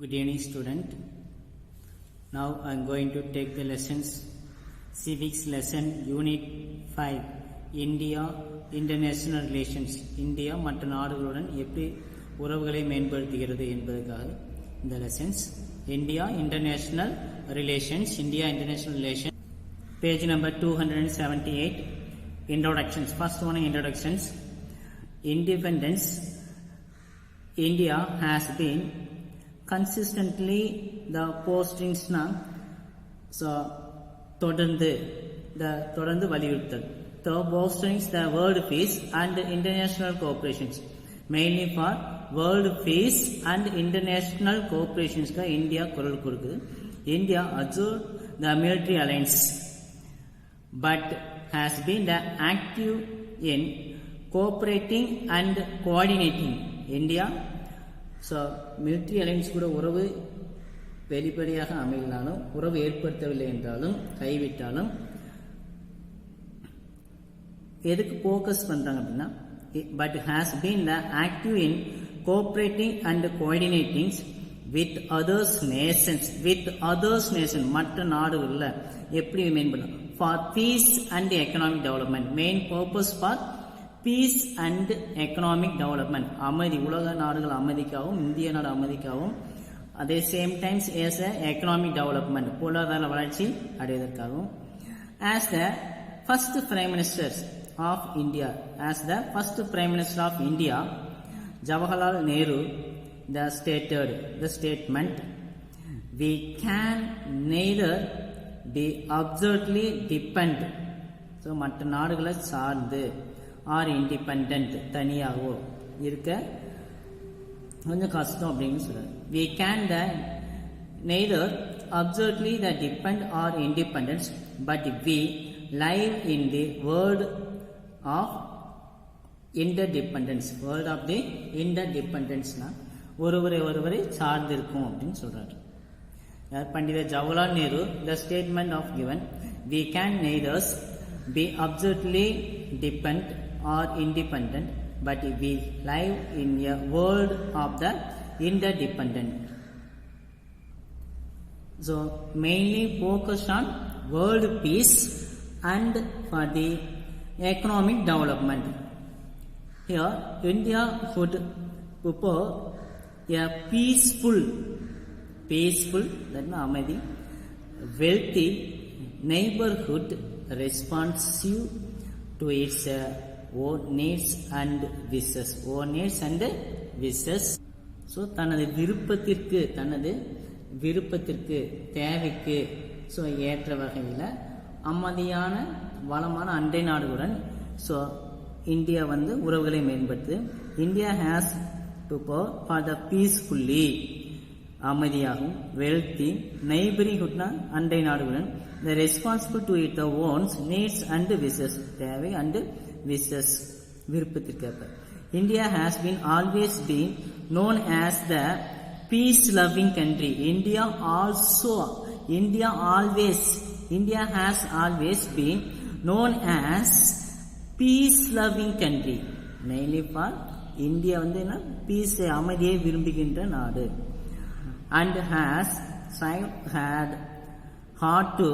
Good evening, student. Now I am going to take the lessons civics lesson unit 5 India international relations. India மற்ற நாடுகளுடன் எப்படி உறவுகளை மேம்படுத்துகிறது என்பதற்காக இந்த lessons. India international relations, India international relation, page number 278. Introductions. First one, introductions. Independence. India has been consistently the postings na so தொடர்ந்து வலியுறுத்தல் the postings the world peace and international cooperations, mainly for world peace and international cooperations ka India குரல் கொடுக்குது. India absorbed the military alliance but has been the active in cooperating and coordinating. India so military alliance கூட உறவு வெளிப்படையாக அமையலாலும் உறவு ஏற்படுத்தவில்லை என்றாலும் கைவிட்டாலும் எதுக்கு ஃபோக்கஸ் பண்ணுறாங்க அப்படின்னா but has been the active in cooperating and coordinating with others nation மற்ற நாடுகளில் எப்படி மேம்படும் for peace and economic development. Main purpose for peace and economic development, அமைதி, உலக நாடுகள் அமைதிக்காகவும் இந்திய நாடு அமைதிக்காகவும் அதே same times as a economic development பொருளாதார வளர்ச்சி அடைவதற்காகவும். As the first prime minister of India, Jawaharlal Nehru the statement, we can neither be absolutely depend, so மற்ற நாடுகளை சார்ந்து ஆர் இண்டிபெண்ட் தனியாகவோ இருக்க கொஞ்சம் கஷ்டம் அப்படின்னு சொல்றாரு. We can neither absolutely depend or independence, but we live in the world of interdependence. World of the interdependence னா ஒருவரை சார்ந்து இருக்கும் அப்படின்னு சொல்றாரு. Pandit Jawaharlal Nehru the statement of given, we can neither be absolutely depend or independent, but we live in a world of the interdependent. So mainly focus on world peace and for the economic development. Here India would propose a peaceful that means அமைதி, wealthy neighborhood responsive to its own needs and wishes. So தனது விருப்பத்திற்கு தேவைக்கு so ஏற்ற வகையில் அமைதியான வளமான அண்டை நாடுகளுடன் ஸோ இந்தியா உறவுகளை மேம்படுத்து. India has to for the peacefully அமைதியாகும், வெல்த்தி நெய்பரிஹுட்னா அண்டை நாடுகளுடன், the responsible to it the wants, needs and wishes, தேவை and wishes விருப்பத்திற்கேற்ப. India has been always been known as the peace loving country. India has always been known as peace loving country, mainly for India என்ன piece அமைதியை விரும்புகின்ற நாடு. And has had hard to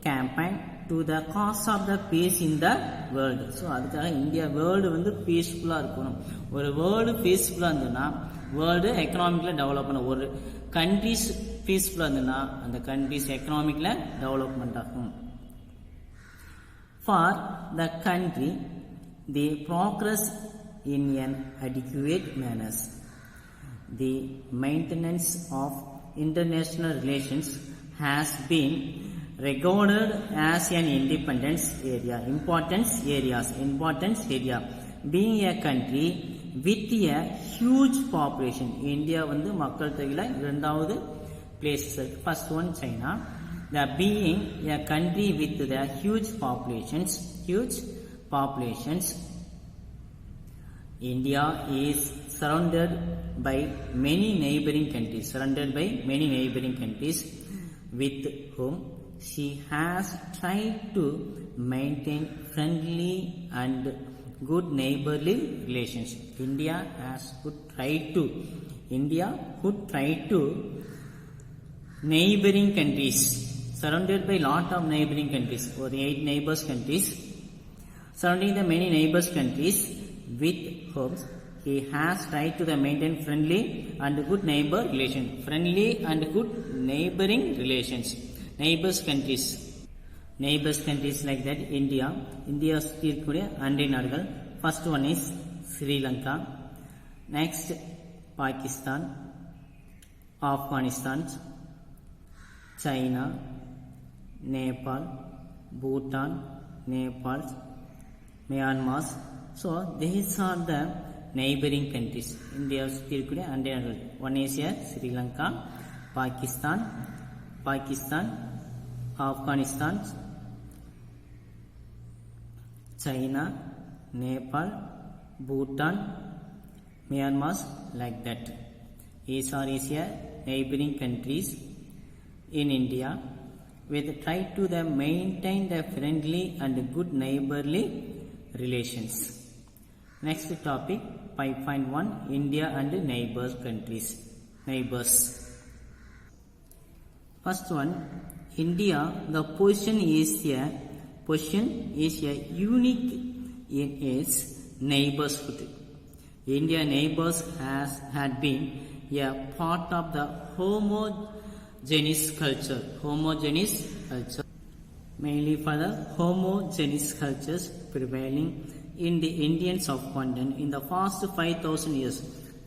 campaign to the cause of the peace in the world. So அதுக்காக India world பீஸ்ஃபுல்லாக இருக்கணும். ஒரு world பீஸ்ஃபுல்லாக இருந்ததுன்னா வேர்ல்டு எக்கனாமிக்கில் டெவலப் பண்ண, ஒரு கண்ட்ரிஸ் பீஸ்ஃபுல்லாக இருந்ததுன்னா அந்த கண்ட்ரிஸ் எக்கனாமிக்கில் டெவலப்மெண்ட் ஆகும். For the country, the progress in an adequate manner, the maintenance of international relations has been regarded as an importance area. Being a country with a huge population, India மக்கள் தொகையில இரண்டாவது place. First one China. The being a country with the huge populations, India is surrounded by many neighboring countries with whom she has tried to maintain friendly and good neighborly relations. India has tried to India could try to neighboring countries, surrounded by lot of neighboring countries, or 8 neighbors countries, surrounding the many neighbors countries with whom he has tried to maintain friendly and good neighbor relations. Friendly and good neighboring relations. Neighbors countries like that India. India இருக்கக்கூடிய அண்டை நாடுகள். First one is Sri Lanka. Next Pakistan, Afghanistan, China, Nepal, Bhutan, Nepal, Myanmar. So these are the neighboring countries. India இருக்கக்கூடிய அண்டை நாடுகள். One is here Sri Lanka, Pakistan, Afghanistan, China, Nepal, Bhutan, Myanmar, like that. These are here neighboring countries in India with try to maintain the friendly and good neighborly relations. Next topic 5.1 India and neighbor countries. Neighbors. First one, India, the position is a unique in its neighborhood. India neighbors had been a part of the homogeneous culture, mainly for the homogeneous cultures prevailing in the Indian subcontinent in the past 5,000 years.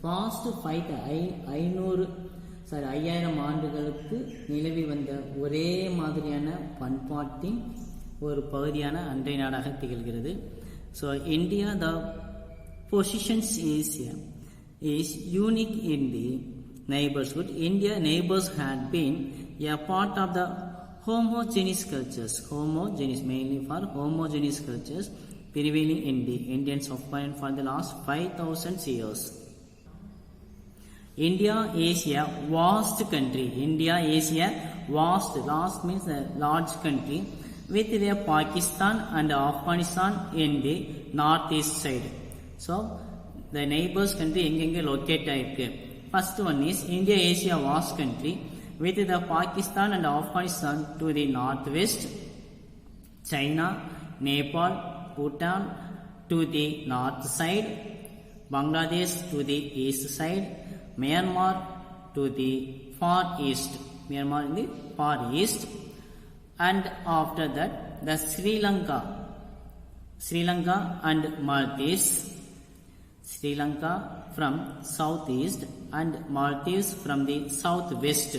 Past 5000 ஆண்டுகளுக்கு நிலவி வந்த ஒரே மாதிரியான பண்பாட்டின் ஒரு பகுதியான அண்டை நாடாக திகழ்கிறது. So India, the positions is unique in the neighborhood. India neighbors had been a part of the homogeneous cultures, mainly for homogeneous cultures prevailing in the Indian subcontinent for the last 5,000 years. India is a vast country. Vast means a large country with the Pakistan and Afghanistan in the northeast side. So the neighbors country எங்கெங்க locate ஆயிருக்கு. First one is India is a vast country with the Pakistan and Afghanistan to the northwest, China, Nepal, Bhutan to the north side, Bangladesh to the east side, Myanmar to the far east, and after that the Sri Lanka and Maldives. Sri Lanka from southeast and Maldives from the southwest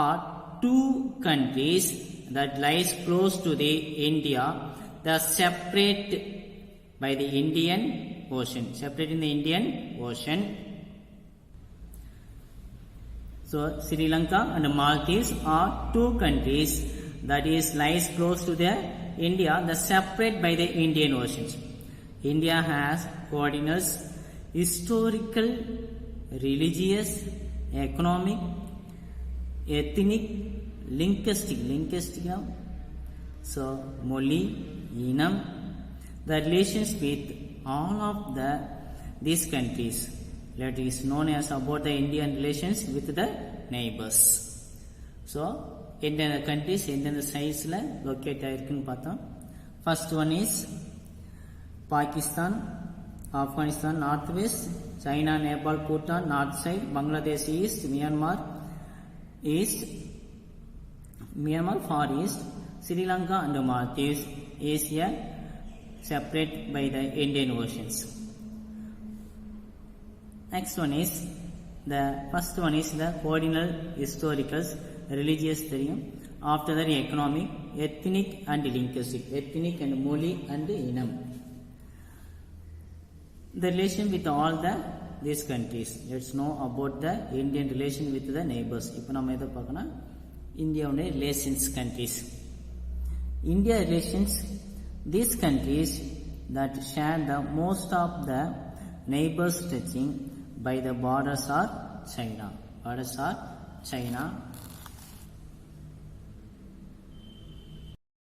are two countries that lies close to the India, that separate by the Indian Ocean, So Sri Lanka and Maldives are two countries that lies close to the India, that separate by the Indian Ocean. India has coordinates historical, religious, economic, ethnic, linguistic now. So Moli, Inam, the relations with all of these countries. That is known as about the Indian relations with the neighbors. So Indian countries Indian size la locate ஆயிருக்குன்னு பார்த்தோம். First one is Pakistan, Afghanistan northwest, China, Nepal, Bhutan north side, Bangladesh east, Myanmar far east, Sri Lanka and Maldives Asia separate by the Indian Oceans. Next one is the first one is the coordinal historicals, religious தெரியும். After that economic, ethnic and linguistic, ethnic and Moli and Inam. The relation with all these countries. Let's know about the Indian relation with the neighbors. இப்போ நம்ம எதை பார்க்கணும், இந்தியாவுடைய relations countries. India relations, these countries that share the most of the neighbors touching by the borders are China,